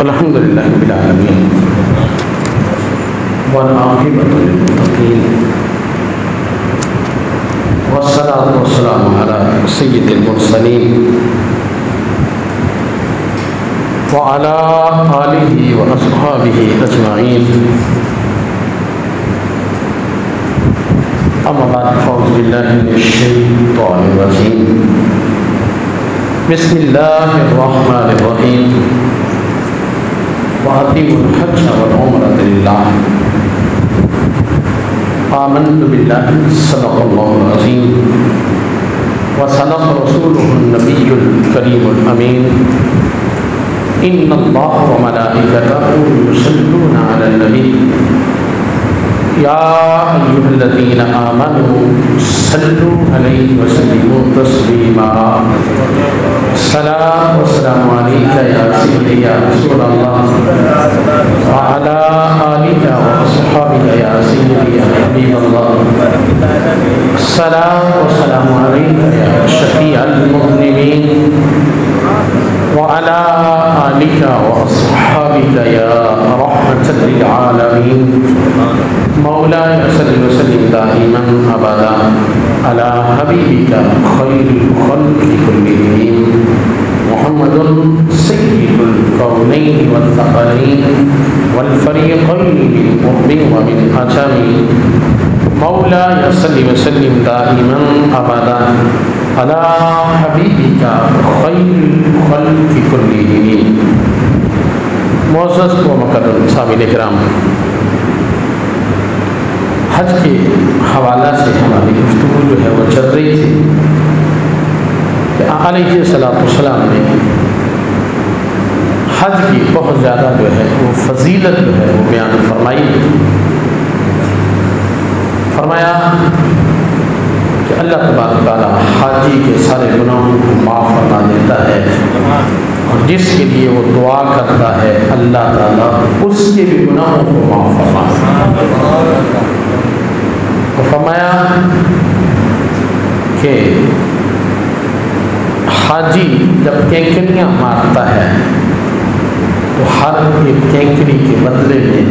अल्हम्दुलिल्लाहि रब्बिल आलमीन वल आक़िबतु लिल मुत्तक़ीन वस्सलातु वस्सलामु अला सय्यिदिल मुरसलीन व अला आलिहि व अस्हाबिहि अजमाईन। अम्मा बाद फ़अऊज़ु बिल्लाहि मिनश शैतानिर रजीम। बिस्मिल्लाहिर रहमानिर रहीम। वअतीमुल हज्ज वल उम्रता लिल्लाह। आमन्तु बिल्लाहि सदक़ल्लाहुल अज़ीम व सदक़ रसूलुहुन नबियुल करीमुल अमीन। इन्नल्लाह व मलाइकतहु युसल्लूना अलन नबी या अय्युहल्लज़ीना आमनू सल्लू अलैहि व सल्लिमू तस्लीमा। सलाम व सलाम अलैका या सय्यदी या रसूलल्लाह व अला आलिका व अस्हाबिका या सय्यदी या हबीबल्लाह। सलाम व सलाम अलैका या शफ़ीअल मुज़निबीन व अला आलिका व अस्हाबिका या रहमतल लिल आलमीन। मौलाया सल्लि व सल्लिम दाइमन अबदा अला हबीबिका खैरिल खल्क़ि कुल्लिहिम मुहम्मदुन सय्यिदुल कौनैनि वल थक़लैन वल फ़रीक़ैनि मिन उर्बin व मिन अजमी। मौलाया सल्लि व सल्लिम दाइमन अबदा अला हबीबिका खैरिल खल्क़ि कुल्लिहिम। मुअज़्ज़ज़ व मुकर्रम सामिल इकराम, हज के हवाला से हमारी गुफ्तगू जो है वो चल रही थी कि अलैहिस्सलाम ने हज की बहुत ज़्यादा जो है वो फजीलत जो है वो बयान फरमाया कि अल्लाह तबारक तआला हाजी के सारे गुनाहों को माफ़ फरमा देता है और जिसके लिए वो दुआ करता है अल्लाह ताला उसके भी गुनाहों को माफ़ फरमाता। तो फरमाया कि हाजी जब केंकरियाँ मारता है तो हर एक केंकरी के बदले में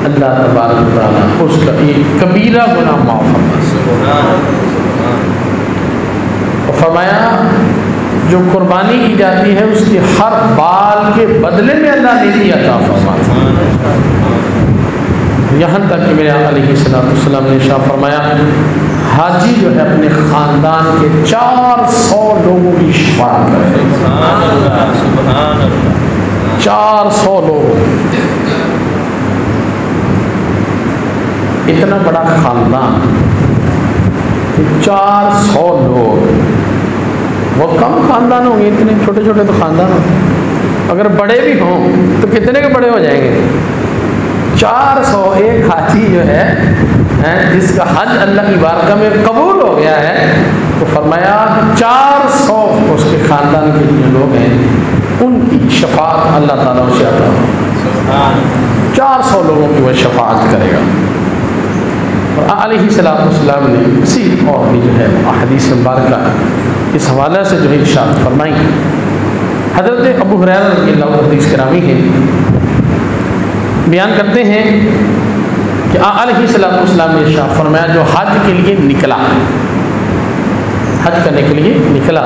अल्लाह तबारक तआला उसका एक कबीरा गुनाह माफ़ फरमाता। तो फरमाया जो कुर्बानी की जाती है उसके हर बाल के बदले में अल्लाह नेकी अता फरमाता। यहाँ तक कि मेरे अलैहिस्सलाम ने शाह फरमाया हाजी जो है अपने ख़ानदान के 400 लोगों की शिफाअत करेगा। 400 लोग, इतना बड़ा ख़ानदान, 400 लोग, बहुत कम ख़ानदान होंगे, इतने छोटे छोटे तो ख़ानदान होंगे। अगर बड़े भी हों तो कितने के बड़े हो जाएंगे? 400। एक हाजी जो है जिसका हज अल्लाह की बारगाह में कबूल हो गया है, तो फरमाया 400 उसके ख़ानदान के जो लोग हैं उनकी शफाअत अल्लाह ताला उसे अता हो। 400 लोगों की वह शफाअत करेगा। और अलैहिस्सलाम ने इसी और भी जो है हदीस मुबारक इस हवाले से जो है इरशाद फरमाई। हज़रत अबू हुरैरा रज़ियल्लाहु अन्हु हदीस करामी है, बयान करते हैं कि अलैहिस्सलाम ने इरशाद फरमाया जो हज के लिए निकला, हज करने के लिए निकला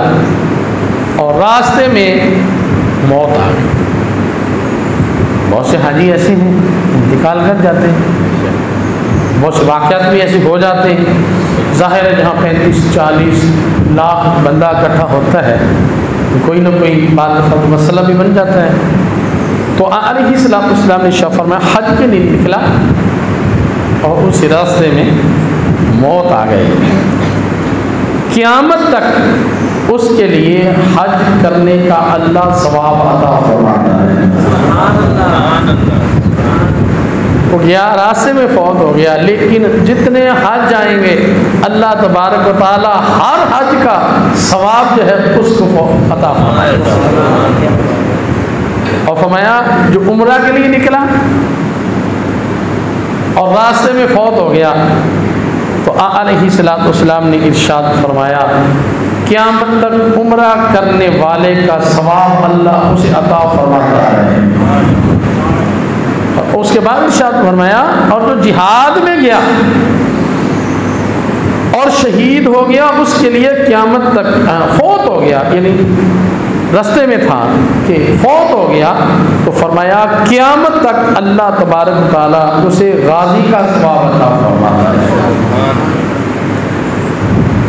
और रास्ते में मौत आ गई। बहुत से हाजी ऐसे हैं इंतकाल कर जाते हैं, बहुत से वाक़यात भी ऐसे हो जाते हैं। ज़ाहिर है जहाँ 35-40 लाख बंदा इकट्ठा होता है तो कोई ना कोई बात मसला भी बन जाता है। तो अलैहिस्सलाम ने शाह फरमाया हज के लिए निकला और उस रास्ते में मौत आ गई। क़यामत तक उसके लिए हज करने का अल्लाह सवाब अता फरमाता है। वो गया, रास्ते में फौत हो गया, लेकिन जितने हज जाएंगे अल्लाह तबारक व तआला हर हज का सवाब जो है उसको अता फरमाएगा। और फरमाया जो उम्रा के लिए निकला और रास्ते में फौत हो गया तो अलैहिस्सलाम ने इरशाद फरमाया, क़यामत तक उम्रा करने वाले का सवाब अल्लाह उसे अता फरमाता है। और उसके बाद इरशाद फरमाया, और जो जिहाद में गया और शहीद हो गया, उसके लिए क़यामत तक फौत हो गया, यानी रास्ते में था कि फौत हो गया, तो फरमाया क़यामत तक अल्लाह तबारक व तआला उसे गाजी का सवाब अता फरमाता है।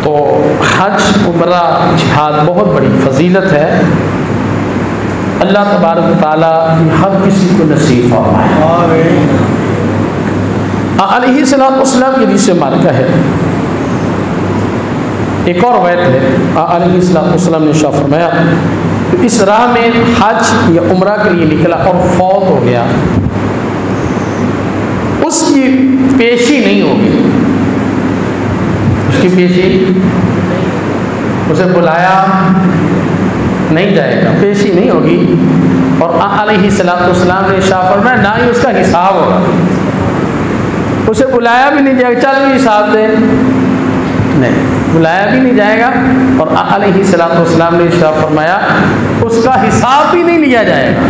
तो हज, उम्रा, जिहाद बहुत बड़ी फजीलत है। अल्लाह तबारक व तआला हर किसी को नसीब फरमाए। अलैहिस्सलाम की हदीस मार्का है, एक और वैत है, अलैहिस्सलाम ने इरशाद फरमाया, तो इस राह में हज या उम्रा के लिए निकला और फौत हो गया, उसकी पेशी नहीं होगी, उसकी पेशी, उसे बुलाया नहीं जाएगा, पेशी नहीं होगी। और अलैहिस्सलाम ने इरशाद फरमाया, ना ही उसका हिसाब होगा, उसे बुलाया भी नहीं जाएगा, चल भी हिसाब दे, नहीं बुलाया भी नहीं जाएगा। और अलैहिस्सलाम ने इरशाद फरमाया, उसका हिसाब भी नहीं लिया जाएगा,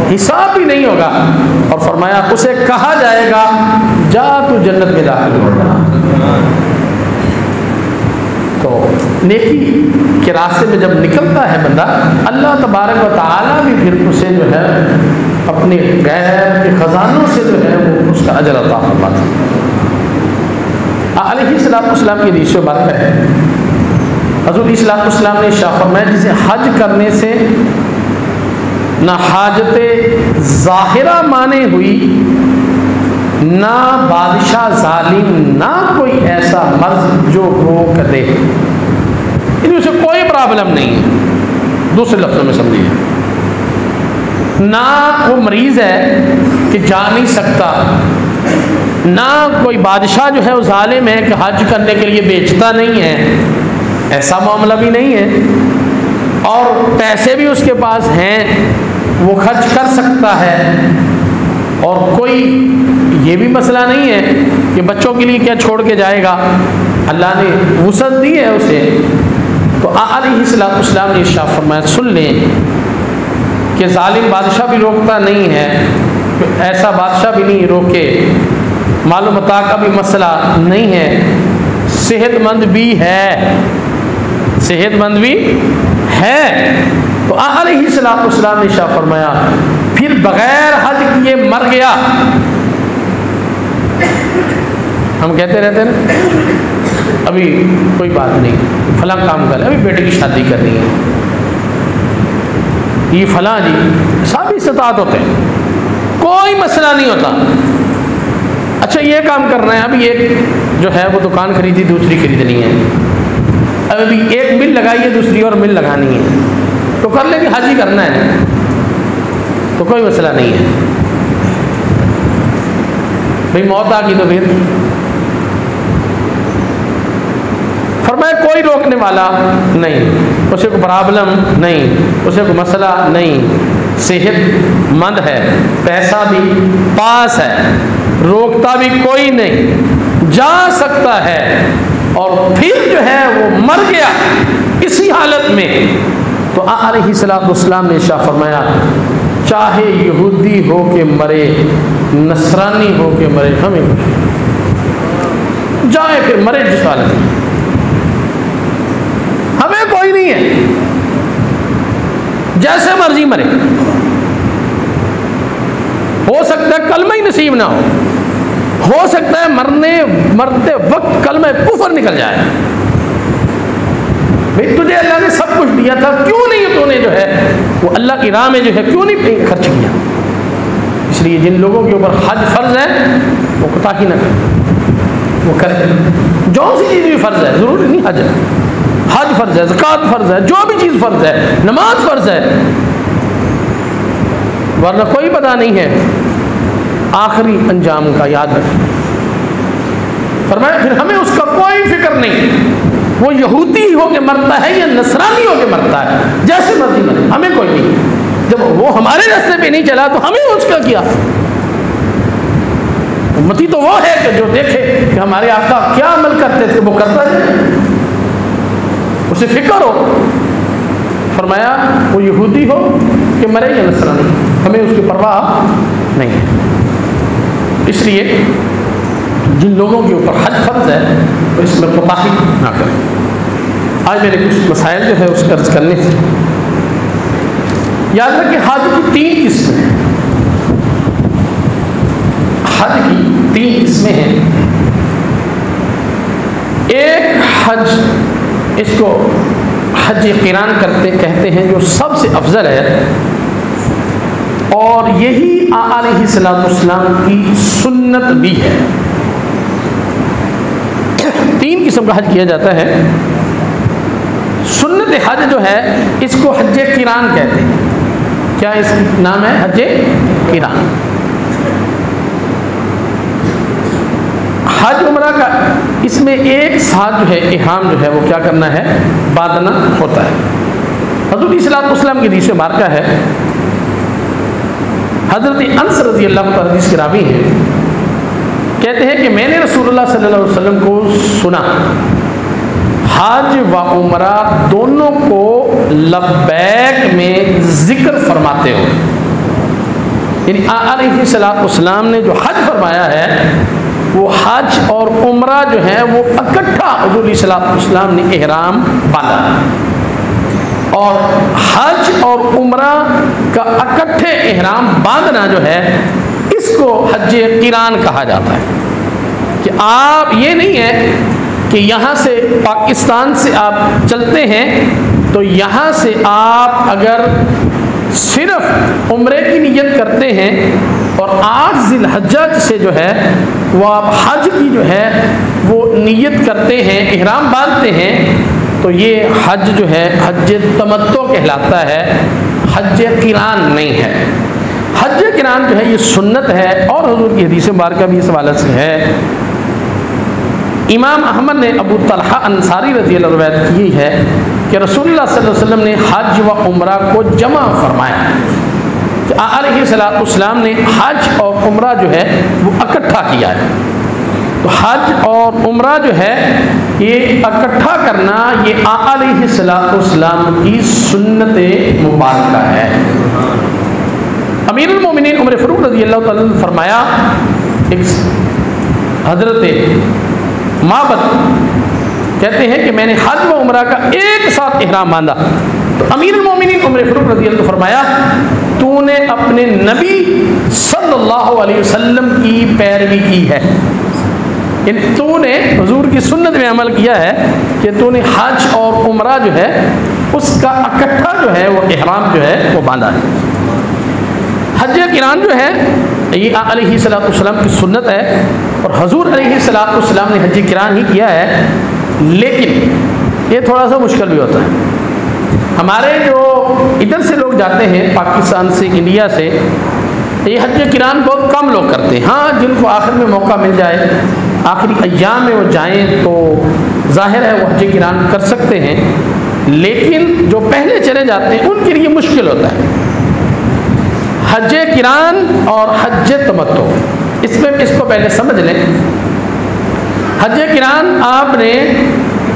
हिसाब भी नहीं होगा। और फरमाया उसे कहा जाएगा, जा तू जन्नत में दाखिल होगा। तो नेकी के रास्ते में जब निकलता है बंदा, अल्लाह तबारक व तआला भी फिर उसे जो है अपने गैर के खजानों से जो है वो उसका अजर अता फरमाता है। अलैहिस्सलाम की हदीस बात है, हज़रत इस्लाम ने इरशाद फरमाया, जिसे हज करने से ना हाजत ज़ाहिरा माने हुई, ना बादशाह जालिम, ना कोई ऐसा मर्ज जो रोक दे, यानी उसे कोई प्रॉब्लम नहीं है। दूसरे लफ्ज़ों में समझिए, ना वो मरीज़ है कि जा नहीं सकता, ना कोई बादशाह जो है वो जालिम है कि हज करने के लिए बेचता नहीं है, ऐसा मामला भी नहीं है। और पैसे भी उसके पास हैं, वो खर्च कर सकता है। और कोई ये भी मसला नहीं है कि बच्चों के लिए क्या छोड़ के जाएगा, अल्लाह ने वुसअत दी है उसे। तो अलैहिस्सलाम ने इरशाद फरमाया, सुन लें कि जालिम बादशाह भी रोकता नहीं है, ऐसा बादशाह भी नहीं रोके, मालूम मता का भी मसला नहीं है, सेहतमंद भी है, सेहतमंद भी है। तो अलैहिस्सलाम ने इरशाद फरमाया, फिर बगैर हज किए मर गया। हम कहते रहते हैं अभी कोई बात नहीं, फलां काम कर, अभी बेटे की शादी करनी है, ये फलां जी, सब इस्तात होते हैं, कोई मसला नहीं होता। अच्छा ये काम करना है, अभी एक जो है वो दुकान खरीदी, दूसरी खरीदनी है, अभी एक मिल लगाई है, दूसरी और मिल लगानी है, तो कर लेंगे, हज ही करना है, तो कोई मसला नहीं है। भाई मौत आ गई तो फिर फरमाया कोई रोकने वाला नहीं, उसे कोई प्रॉब्लम नहीं, उसे कोई मसला नहीं, सेहतमंद है, पैसा भी पास है, रोकता भी कोई नहीं, जा सकता है। और फिर जो है वो मर गया इसी हालत में, तो अलैहिस्सलाम ने इरशाद फरमाया, चाहे यहूदी हो के मरे, नसरानी हो के मरे, हमें जाए फिर मरे जिस हालत में, हमें कोई नहीं है, जैसे मर्जी मरे। हो सकता है कलमा ही नसीब ना हो सकता है मरते वक्त कलमा कुफर निकल जाए। भाई तुझे अल्लाह ने सब कुछ दिया था, क्यों नहीं तूने जो है वो अल्लाह की राह में जो है क्यों नहीं खर्च किया। इसलिए जिन लोगों के ऊपर हज फ़र्ज है वो कोताही ना करें, वो करें। जो सी चीज़ भी फ़र्ज है, ज़रूरी नहीं हज फ़र्ज है, ज़कात फ़र्ज है, जो भी चीज़ फ़र्ज है, नमाज फ़र्ज है, वरना कोई पता नहीं है आखिरी अंजाम का, याद रखें। फरमाया फिर हमें उसका कोई फिक्र नहीं, वो यहूदी हो के मरता है या नसरानी हो के मरता है, जैसे मर्जी मरे, हमें कोई नहीं। जब वो हमारे रास्ते पे नहीं चला तो हमें उसका किया, उम्मती तो वो है कि जो देखे कि हमारे आका क्या अमल करते थे वो करता जाए, उसे फिक्र हो। फरमाया वो यहूदी हो कि मरे या नसरानी, हमें उसकी परवाह नहीं है। इसलिए जिन लोगों के ऊपर हज फर्ज है तो इसमें कोताही ना करें। आज मेरे कुछ मसाइल जो है उसका अर्ज करने से याद रखें, हज की 3 किस्में हैं। हज की 3 किस्में हैं। एक हज, इसको हज क़िरान कहते हैं, जो सबसे अफजल है, और यही अलैहिस्सलाम की सुन्नत भी है। 3 किस्म का हज किया जाता है। सुन्नत हज जो है इसको हज क़िरान कहते हैं। क्या इसका नाम है? हज क़िरान। हज उम्रा का इसमें एक साथ जो है इहराम जो है वो क्या करना है? बांधना होता है। हज़रत सल्लल्लाहु अलैहि वसल्लम की हदीस मुबारका है, हज़रत अनस रज़ी अल्लाह तआला हदीस के रावी हैं, कहते हैं कि मैंने रसूलुल्लाह सल्लल्लाहु अलैहि वसल्लम को सुना हज व उम्रा दोनों को लब्बैक में जिक्र फरमाते हुए, यानी अलैहिस्सलाम ने जो हज फरमाया है वो हज और उम्रा जो है वो इकट्ठा हुज़ूर सल्लल्लाहु अलैहि वसल्लम ने इहराम बांधा। और हज और उम्रा का इकट्ठे इहराम बांधना जो है इसको हज क़िरान कहा जाता है। कि आप ये नहीं है कि यहाँ से पाकिस्तान से आप चलते हैं तो यहाँ से आप अगर सिर्फ उम्रे की नियत करते हैं और 8 ज़िलहज्जा से जो है वो आप हज की जो है वो नियत करते हैं, इहराम बांधते हैं, तो ये हज जो है हज तमत्तो कहलाता है, हज क़िरान नहीं है। हज क़िरान जो है ये सुन्नत है। और हुज़ूर की हदीस मुबारका भी इस हवाले से है। इमाम अहमद ने अबू तलहा अंसारी रज़ी अल्लाह अन्हु रवायत की है कि रसूलुल्लाह सल्लल्लाहु अलैहि वसल्लम ने हज व उम्रा को जमा फरमाया। अलैहिस्सलाम ने हज और उम्रा जो है वो इकट्ठा किया है। तो हज और उम्रा जो है ये इकट्ठा करना ये अलैहिस्सलाम की सुन्नत मुबारका है। अमीरुल मोमिनीन उमर फ़ारूक रज़ी अल्लाह तआला ने फरमाया, एक हज़रत माबद कहते हैं कि मैंने हज व उम्रा का एक साथ इहराम बांधा। तो अमीरुल मोमिनीन उमर फ़ारूक रज़ी अल्लाह फरमाया, तूने अपने नबी सल्लल्लाहु अलैहि वसल्लम की पैरवी की है, यानी तूने हुजूर की सुन्नत में अमल किया है कि तूने हज और उम्रा जो है उसका इकट्ठा जो है वो इहराम जो है वो बांधा है। हज क़िरान जो है ये अलैहिस्सलाम की सुन्नत है और हुजूर अलैहिस्सलाम ने हज क़िरान ही किया है। लेकिन ये थोड़ा सा मुश्किल भी होता है। हमारे जो इधर से लोग जाते हैं पाकिस्तान से, इंडिया से, ये हज क़िरान बहुत कम लोग करते हैं। हाँ, जिनको आखिर में मौका मिल जाए, आखिरी अय्याम में वो जाएं तो जाहिर है वो हज क़िरान कर सकते हैं। लेकिन जो पहले चले जाते हैं उनके लिए मुश्किल होता है। हज क़िरान और हज तमत्तो, इसमें इसको पहले समझ लें। हज क़िरान आपने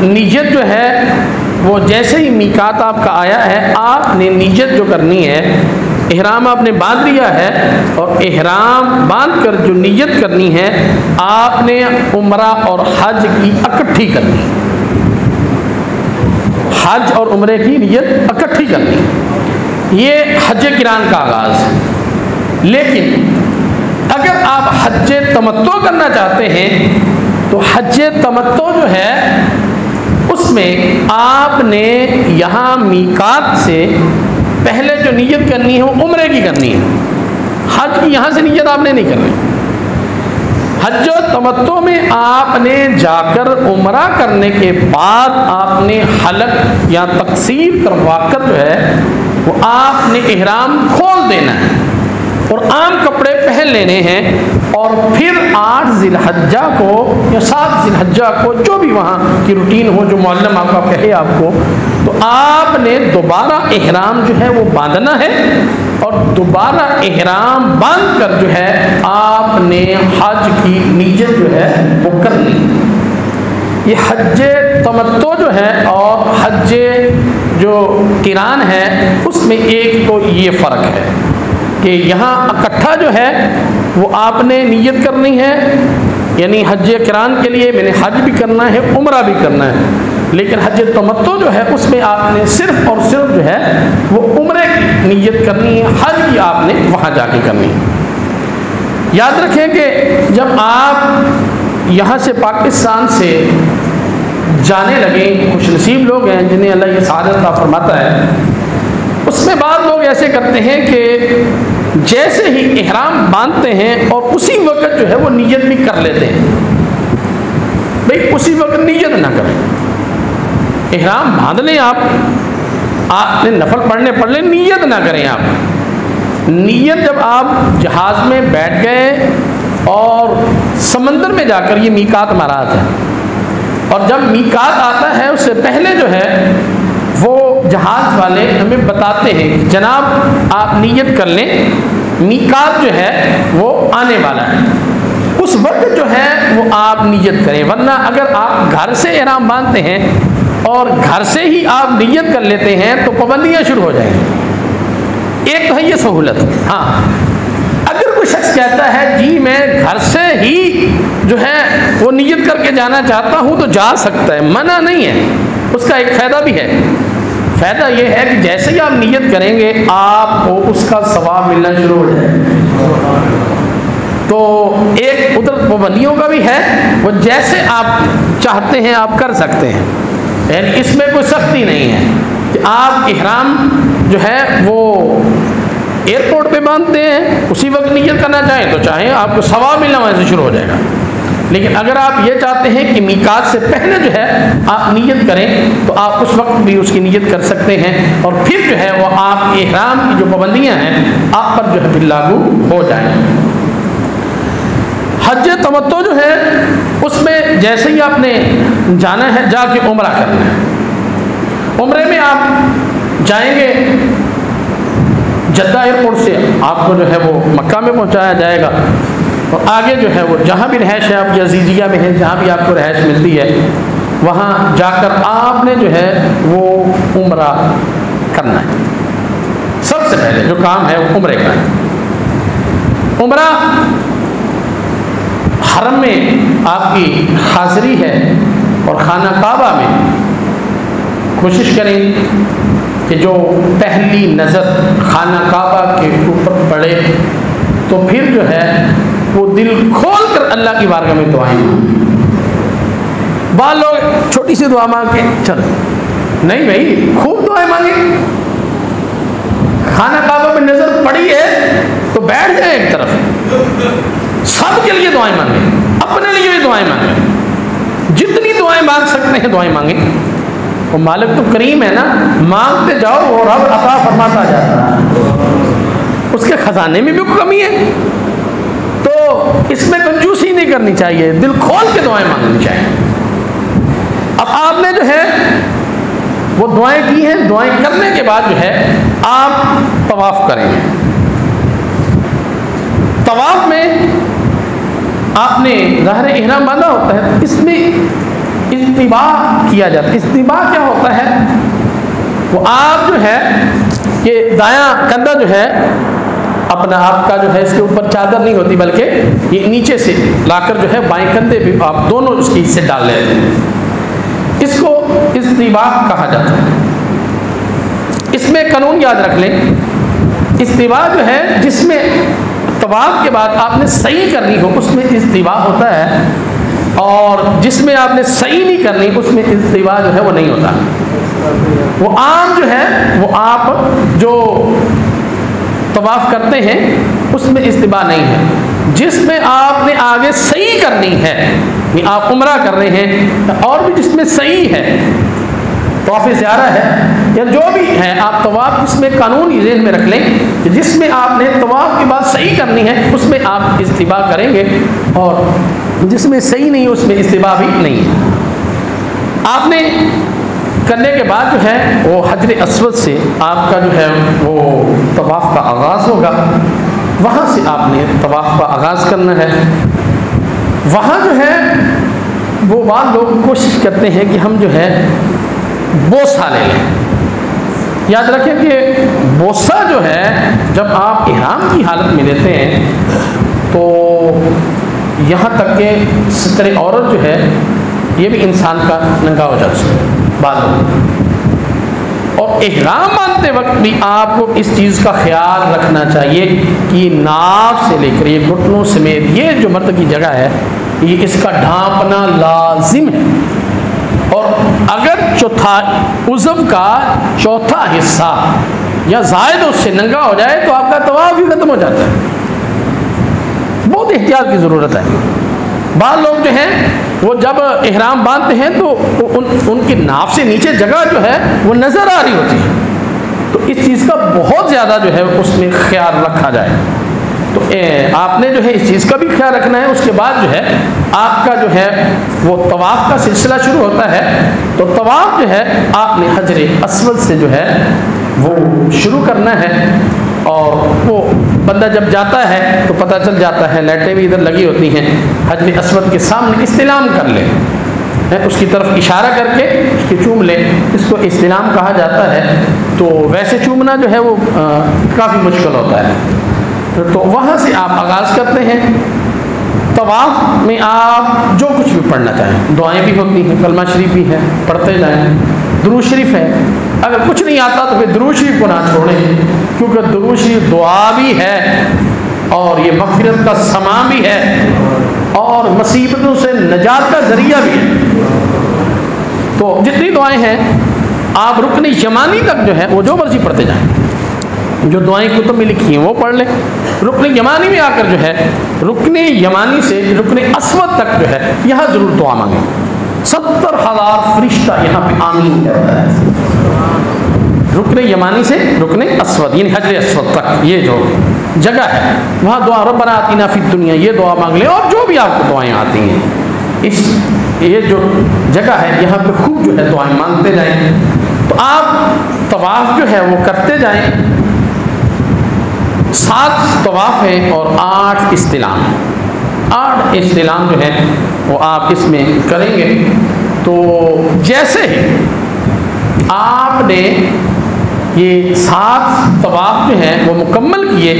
नियत जो है वो जैसे ही मीकात आपका आया है आपने नियत जो करनी है, इहराम आपने बांध लिया है और इहराम बांध कर जो नियत करनी है आपने उम्रा और हज की इकट्ठी करनी है। हज और उम्रे की नियत इकट्ठी करनी है, ये हज क़िरान का आगाज़ है। लेकिन अगर आप हज तमत्तो करना चाहते हैं तो हज तमत्तो जो है उसमें आपने यहाँ मीकात से पहले जो नियत करनी है वो उम्रे की करनी है। हज की यहाँ से नियत आपने नहीं करनी। हज तमत्तो में आपने जाकर उम्रा करने के बाद आपने हलक या तकसीर करवाकर जो है वो आपने इहराम खोल देना है और आम कपड़े पहन लेने हैं और फिर 8 ज़िलहज्जा को या 7 ज़िलहज्जा को, जो भी वहाँ की रूटीन हो, जो मौलम आपका कहे आपको, तो आपने दोबारा इहराम जो है वो बांधना है, और दोबारा इहराम बांध कर जो है आपने हज की नीयत जो है वो करनी है। ये हज तमत्तो जो है और हज जो किरान है उसमें एक तो ये फ़र्क है कि यहाँ इकट्ठा जो है वो आपने नीयत करनी है, यानी हज किरान के लिए मैंने हज भी करना है, उम्रा भी करना है। लेकिन हज तमत्तो जो है उसमें आपने सिर्फ और सिर्फ जो है वो उम्रे की नीयत करनी है, हज की आपने वहाँ जाके करनी है। याद रखें कि जब आप यहाँ से पाकिस्तान से जाने लगे, खुशनसीब लोग हैं जिन्हें अल्लाह ये सआदत अता फरमाता है, उसमें बाद लोग ऐसे करते हैं कि जैसे ही इहराम बांधते हैं और उसी वक्त जो है वो नीयत भी कर लेते हैं। भाई उसी वक्त नीयत ना करें, इहराम बांध लें, आपने नफल पढ़ लें, नीयत ना करें आप। नीयत जब आप जहाज़ में बैठ गए और समंदर में जाकर, ये मीकात महाराज है, और जब मीकात आता है उससे पहले जो है वो जहाज़ वाले हमें बताते हैं कि जनाब आप नीयत कर लें, मीकात जो है वो आने वाला है, उस वक्त जो है वो आप नीयत करें। वरना अगर आप घर से इहराम बांधते हैं और घर से ही आप नीयत कर लेते हैं तो पाबंदियाँ शुरू हो जाएंगी। एक तो है ये सहूलत। हाँ, अगर कोई शख्स कहता है जी मैं घर से ही जो है वो नीयत करके जाना चाहता हूँ तो जा सकता है, मना नहीं है, उसका एक फ़ायदा भी है। फ़ायदा ये है कि जैसे ही आप नीयत करेंगे आपको उसका सवाब मिलना शुरू हो जाएगा। तो एक उधर पाबंदियों का भी है, वो जैसे आप चाहते हैं आप कर सकते हैं, यानी इसमें कोई सख्ती नहीं है कि आप इहराम जो है वो एयरपोर्ट पे बांधते हैं, उसी वक्त नीयत करना चाहें तो चाहें, आपको सवाब मिलना वहाँ से शुरू हो जाएगा। लेकिन अगर आप ये चाहते हैं कि मीकात से पहले जो है आप नीयत करें तो आप उस वक्त भी उसकी नीयत कर सकते हैं, और फिर जो है वो आप इहराम की जो पाबंदियाँ हैं आप पर जो है फिर लागू हो जाएंगी। हज तमत्तो जो है उसमें जैसे ही आपने जाना है जाके उम्रा करना है। उम्रे में आप जाएंगे, जद्दा एयरपोर्ट से आपको जो है वो मक्का में पहुंचाया जाएगा, और आगे जो है वो जहाँ भी रहायश है आप अजीज़िया में है, जहाँ भी आपको रहायश मिलती है वहाँ जाकर आपने जो है वो उम्रा करना है। सबसे पहले जो काम है वो उम्रे का है। उम्रा हरम में आपकी हाज़िरी है, और खाना काबा में कोशिश करें कि जो पहली नज़र खाना काबा के ऊपर पड़े तो फिर जो है वो दिल खोल कर अल्लाह की बारगाह में दुआएं मांगे। बाद लोग छोटी सी दुआ मांग के चलो, नहीं भाई खूब दुआएं मांगे। खाना काबा में नज़र पड़ी है तो बैठ जाए एक तरफ, सबके लिए दुआएं मांगे, अपने लिए भी दुआएं मांगे, जितनी दुआएं मांग सकते हैं दुआएं मांगे। वो मालिक तो करीम है ना, मांगते जाओ और रब अता फरमाता जाता है, उसके खजाने में भी कमी है। तो इसमें कंजूसी नहीं करनी चाहिए, दिल खोल के दुआएं मांगनी चाहिए। अब आपने जो है वो दुआएं की हैं, दुआएं करने के बाद जो है आप तवाफ करेंगे। तवाफ में आपने ज़ाहिर इहराम बांधा होता है, इसमें इस्तिबा किया जाता है। इस्तिबा क्या होता है, वो आप जो है ये दायां कंधा जो है अपना आपका जो है इसके ऊपर चादर नहीं होती, बल्कि ये नीचे से लाकर जो है बाएं कंधे भी आप दोनों उसके हिस्से डाल लेते हैं। इसको इस्तिबा कहा जाता है। इसमें कानून याद रख लें, इस्तिबा जो है जिसमें तवाफ के बाद आपने सही करनी हो उसमें इस्तिबा होता है, और जिसमें आपने सही नहीं करनी उसमें इस्तिबा जो है वो नहीं होता। वो आम जो है वो आप जो तवाफ करते हैं उसमें इस्तिबा नहीं है। जिसमें आपने आगे सही करनी है, आप उम्रा कर रहे हैं, और भी जिसमें सही है, तवाफ़ ज़ियारा है या जो भी है, आप तवाफ जिसमें कानून ज़हन में रख लें कि जिसमें आपने तवाफ की बात सही करनी है उसमें आप इस्तिबा करेंगे, और जिसमें सही नहीं उसमें इस्तिबा भी नहीं है। आपने करने के बाद जो है वो हजर अस्वद से आपका जो है वो तवाफ़ का आगाज़ होगा। वहाँ से आपने तवाफ़ का आगाज़ करना है। वहाँ जो है वो बाद लोग कोशिश करते हैं कि हम जो है बोसा ले लें। याद रखें कि बोसा जो है जब आप इहराम की हालत में लेते हैं तो यहाँ तक कि सत्रे औरत जो है ये भी इंसान का नंगा हो जाता है बालों। और इहराम बांधते वक्त भी आपको इस चीज़ का ख्याल रखना चाहिए कि नाक से लेकर ये घुटनों समेत ये जो मर्द की जगह है ये इसका ढांपना लाजिम है। और अगर चौथा उज़व का चौथा हिस्सा या ज़ायद उससे नंगा हो जाए तो आपका तवाफ़ ही ख़त्म हो जाता है। बहुत एहतियात की ज़रूरत है। बाद लोग जो हैं वो जब इहराम बांधते हैं तो उनकी नाफ से नीचे जगह जो है वो नज़र आ रही होती है। तो इस चीज़ का बहुत ज़्यादा जो है उसमें ख्याल रखा जाए। तो आपने जो है इस चीज़ का भी ख्याल रखना है। उसके बाद जो है आपका जो है वो तवाफ़ का सिलसिला शुरू होता है। तो तवाफ़ जो है आपने हजर अस्वद से जो है वो शुरू करना है। और वो बंदा जब जाता है तो पता चल जाता है, लाइटें भी इधर लगी होती हैं, हजर अस्वद के सामने इस्तिलाम कर ले, उसकी तरफ इशारा करके उसकी चूम ले। इसको इस्तिलाम कहा जाता है। तो वैसे चूमना जो है वो काफ़ी मुश्किल होता है। तो वहाँ से आप आगाज़ करते हैं। तवाफ़ में आप जो कुछ भी पढ़ना चाहें, दुआएं भी होती हैं, कलमा शरीफ भी है, पढ़ते जाएं, दुरूद शरीफ है। अगर कुछ नहीं आता तो फिर दुरूद शरीफ को ना छोड़ें, क्योंकि दुरूद शरीफ दुआ भी है और ये मग़फ़िरत का समा भी है और मुसीबतों से नजात का ज़रिया भी है। तो जितनी दुआएं हैं आप रुकन यमानी तक जो है वो जो मर्जी पढ़ते जाएं। जो दुआएं कुतुब में लिखी हैं वो पढ़ लें। रुकन यमानी में आकर जो है रुकन यमानी से रुकन अस्वद तक जो है यहाँ ज़रूर दुआ मांगें। 70,000 फरिश्ता यहाँ पे आमीन कहता है। रुकन यमानी से रुकन अस्वद यानी हजर अस्वद तक ये जो जगह है वहाँ दुआ रब्बना आतिना फिद दुनिया ये दुआ मांग लें। और जो भी आपको दुआएं आती हैं इस ये जो जगह है यहाँ पे खूब जो है दुआएं मांगते जाएं। तो आप तवाफ़ जो है वो करते जाएं। 7 तवाफ़ हैं और 8 इस्तिलाम हैं। 8 इस्तिलाम जो है वो आप इसमें करेंगे। तो जैसे ही आपने ये 7 तवाफ़ जो हैं वो मुकम्मल किए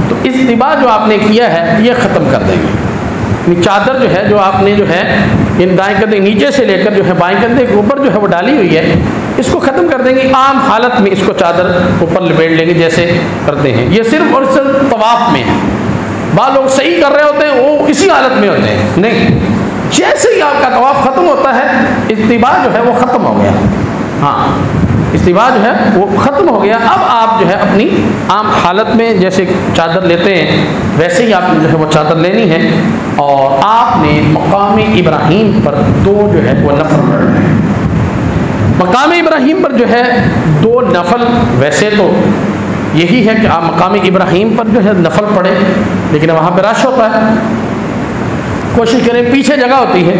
तो इस्तिबा जो आपने किया है ये ख़त्म कर देंगे। चादर जो है जो आपने जो है इन दाएं कंधे नीचे से लेकर जो है बाएं कंधे के ऊपर जो है वो डाली हुई है इसको ख़त्म कर देंगे। आम हालत में इसको चादर ऊपर लपेट लेंगे जैसे करते हैं। ये सिर्फ और सिर्फ तवाफ़ में है। बाद लोग सही कर रहे होते हैं वो इसी हालत में होते हैं, नहीं, जैसे ही आपका तवाफ़ ख़त्म होता है इस्तिबा जो है वो ख़त्म हो गया। हाँ, इस्तिबा जो है वो ख़त्म हो गया। अब आप जो है अपनी आम हालत में जैसे चादर लेते हैं वैसे ही आपने जो है वो चादर लेनी है। और आपने मकाम इब्राहीम पर 2 जो है वो नफल पढ़ना है। मकाम इब्राहीम पर जो है 2 नफल, वैसे तो यही है कि आप मकाम इब्राहीम पर जो है नफल पढ़ें, लेकिन वहाँ पर रश होता है। कोशिश करें पीछे जगह होती है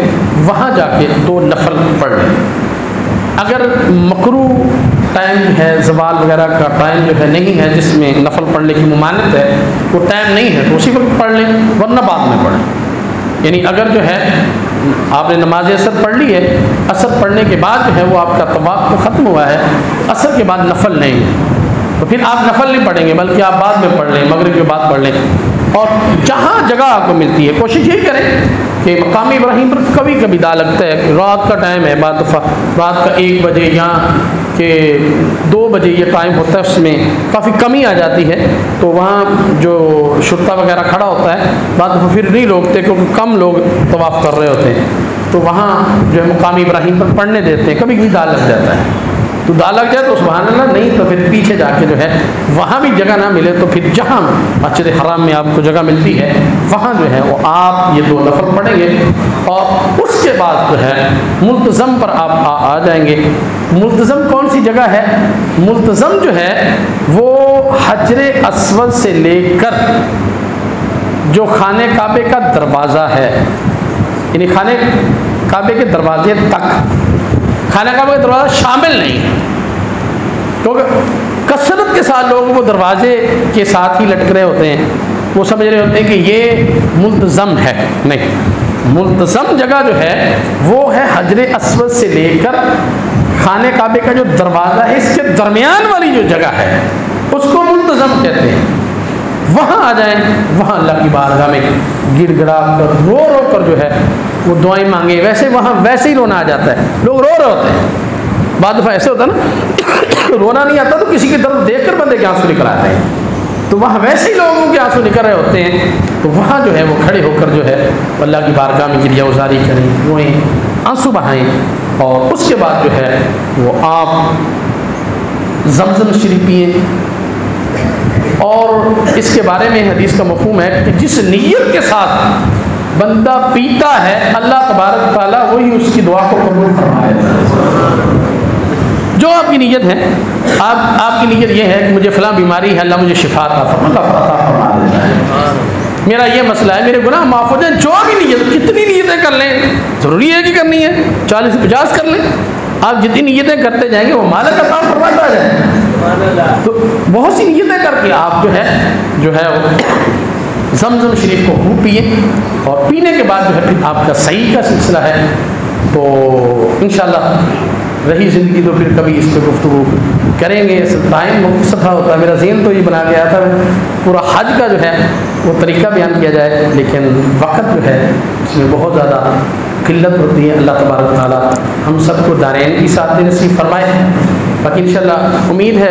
वहाँ जाके 2 नफल पढ़ लें। अगर मकरू टाइम है ज़वाल वगैरह का टाइम जो है नहीं है जिसमें नफल पढ़ने की मुमानत है, वो टाइम नहीं है तो उसी वक्त पढ़ लें, वरना बाद में पढ़ें। यानी अगर जो है आपने नमाज असर पढ़ ली है, असर पढ़ने के बाद जो है वो आपका तवाफ़ तो ख़त्म हुआ है, असर के बाद नफल नहीं है तो फिर आप नफल नहीं पढ़ेंगे बल्कि आप बाद में पढ़ लें, मगरिब के बाद पढ़ लें। और जहाँ जगह आपको मिलती है कोशिश यही करें कि मकाम इब्राहीम पर कभी कभी दा लगता है कि रात का टाइम है, बाद दफ़ा रात का 1 बजे या कि 2 बजे ये टाइम होता है, उसमें काफ़ी कमी आ जाती है तो वहाँ जो शुरता वगैरह खड़ा होता है बाद दफ़ा फिर नहीं रोकते क्योंकि कम लोग तवाफ़ कर रहे होते हैं तो वहाँ जो है मकाम इब्राहीम पर पढ़ने देते हैं। कभी कभी दा लग जाता है तो दा लग जाए तो सुभान अल्लाह, नहीं तो फिर पीछे जाके जो है वहाँ भी जगह ना मिले तो फिर जहाँ मस्जिद हराम में आपको जगह मिलती है वहाँ जो है वो आप ये 2 नफल पढ़ेंगे। और उसके बाद जो है मुल्तज़म पर आप आ जाएंगे। मुल्तज़म कौन सी जगह है? मुल्तज़म जो है वो हजर अस्वद से लेकर जो खाने काबे का दरवाज़ा है, यानी खाने काबे के दरवाजे तक खाना काबा का दरवाज़ा शामिल नहीं है, क्योंकि कसरत के साथ लोग वो दरवाजे के साथ ही लटक रहे होते हैं, वो समझ रहे होते हैं कि ये मुल्तज़म है। नहीं, मुल्तज़म जगह जो है वो है हजर अस्वद से लेकर खाने काबे का जो दरवाज़ा है इसके दरमियान वाली जो जगह है उसको मुल्तज़म कहते हैं। वहाँ आ जाएं, वहाँ अल्लाह की बारगाह में गिड़गिड़ा कर रो रो कर जो है वो दुआएं मांगे। वैसे वहाँ वैसे ही रोना आ जाता है, लोग रो रहे होते हैं। बाद दफ़ा ऐसे होता है ना रोना नहीं आता तो किसी के दर्द देख कर बंदे के आंसू निकल आते हैं, तो वहाँ वैसे ही लोगों के आंसू निकल रहे होते हैं। तो वहाँ जो है वो खड़े होकर जो है अल्लाह की बारगाह में गिरिया गुजारी करें, रोएं, आंसू बहाएँ, और उसके बाद जो है वो आप ज़मज़म शरीफ पिए। और इसके बारे में हदीस का मफ़हूम है कि जिस नीयत के साथ बंदा पीता है अल्लाह तबारक ताला वही उसकी दुआ को कबूल फरमाएगा। जो आपकी नीयत है, आपकी नीयत ये है कि मुझे फ़लाँ बीमारी है, अल्लाह मुझे शिफा अता फरमा देता है, मेरा ये मसला है, मेरे गुनाह माफ़ हो जाए। जो भी नीयत, कितनी नीयतें कर लें, ज़रूरी है कि करनी है 40 से 50 कर लें। आप जितनी नीयतें करते जाएंगे वो मालिक अता फरमाता जाए। तो बहुत सी नीयतें करके आप जो है वो ज़मज़म शरीफ को खूब पिए, और पीने के बाद जो है फिर आपका सही का सिलसिला है। तो इंशाअल्लाह रही ज़िंदगी तो फिर कभी इस पर गुफ्तगू करेंगे। टाइम मुख्तसर होता है, मेरा ज़हन तो ये बना गया था पूरा हज का जो है वो तरीका बयान किया जाए, लेकिन वक्त जो है इसमें बहुत ज़्यादा किल्लत होती है। अल्लाह तबारक ताला हम सबको दारैन की साथ नसीब फरमाए। बाकी इंशाअल्लाह उम्मीद है